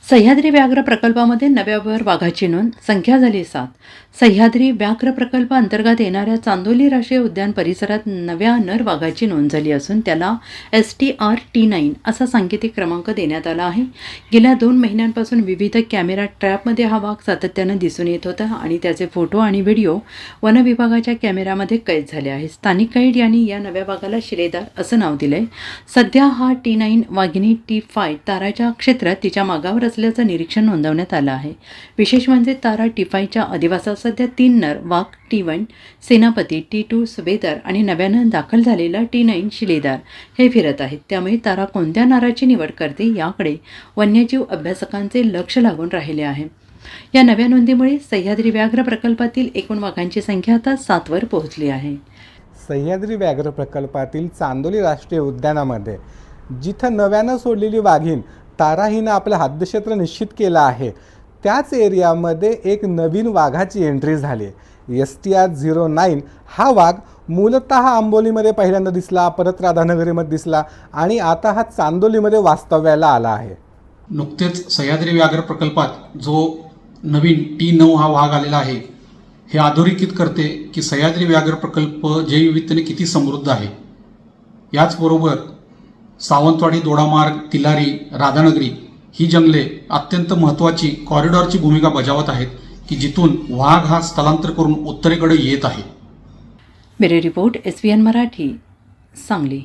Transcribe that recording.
सह्याद्री व्याघ्र प्रकल्पामध्ये नव्या वाघाची नोंद, संख्या झाली 7। सह्याद्री व्याघ्र प्रकल्प अंतर्गत येणाऱ्या चांदोली राष्ट्रीय उद्यान परिसरात नव्या नर वाघाची नोंद झाली असून त्याला STR-T9 असा सांकेतिक क्रमांक देण्यात आला आहे। गेल्या 2 महिन्यांपासून विविध कॅमेरा ट्रॅपमध्ये हा वाघ सातत्यानं दिसून येत होता आणि त्याचे फोटो आणि व्हिडिओ वन विभागाच्या कॅमेऱ्यामध्ये कैद झाले आहेत। स्थानिक गाईड यांनी या नव्या वाघाला शिलेदार असं नाव दिलंय। सध्या हा T9 वाघिणी T5 ताराच्या क्षेत्रात तिच्या मागावर असल्याचं निरीक्षण नोंदवण्यात आलं आहे। विशेष म्हणजे तारा T5च्या अधिवासात सध्या 3 नर वाघ T1 सेनापती, T2 सुभेदार आणि नव्यानं दाखल झालेला T9 शिलेदार हे फिरत आहेत। त्यामुळे तारा कोणत्या नराची निवड करते याकडे वन्यजीव अभ्यासकांचे लक्ष लागून राहिले आहे। या नव्या नोंदीमुळे सह्याद्री व्याघ्र प्रकल्पातील एकूण वाघांची संख्या आता 7 वर पोहोचली आहे। सह्याद्री व्याघ्र प्रकल्पातील चांदोली राष्ट्रीय उद्यानामध्ये जिथं नव्यानं सोडलेली वाघीण तारा हिनं आपलं हद्दक्षेत्र निश्चित केलं आहे, त्याच एरियामध्ये एक नवीन वाघाची एंट्री झाली। STR-09 हा वाघ मूलतः आंबोलीमध्ये पहिल्यांदा दिसला, परत राधानगरीमध्ये दिसला आणि आता हा चांदोलीमध्ये वास्तव्याला आला आहे। नुकतेच सह्याद्री व्याघ्र प्रकल्पात जो नवीन T9 हा वाघ आलेला आहे, हे अधोरेखित करते की सह्याद्री व्याघ्र प्रकल्प जैवविविधतेने किती समृद्ध आहे। याचबरोबर सावंतवाडी, दोडामार्ग, तिलारी, राधानगरी ही जंगले अत्यंत महत्त्वाची कॉरिडॉरची भूमिका बजावत आहेत की जिथून वाघ हा स्थलांतर करून उत्तरेकडे येत आहे। Bureau report SVN Marathi, Sangli.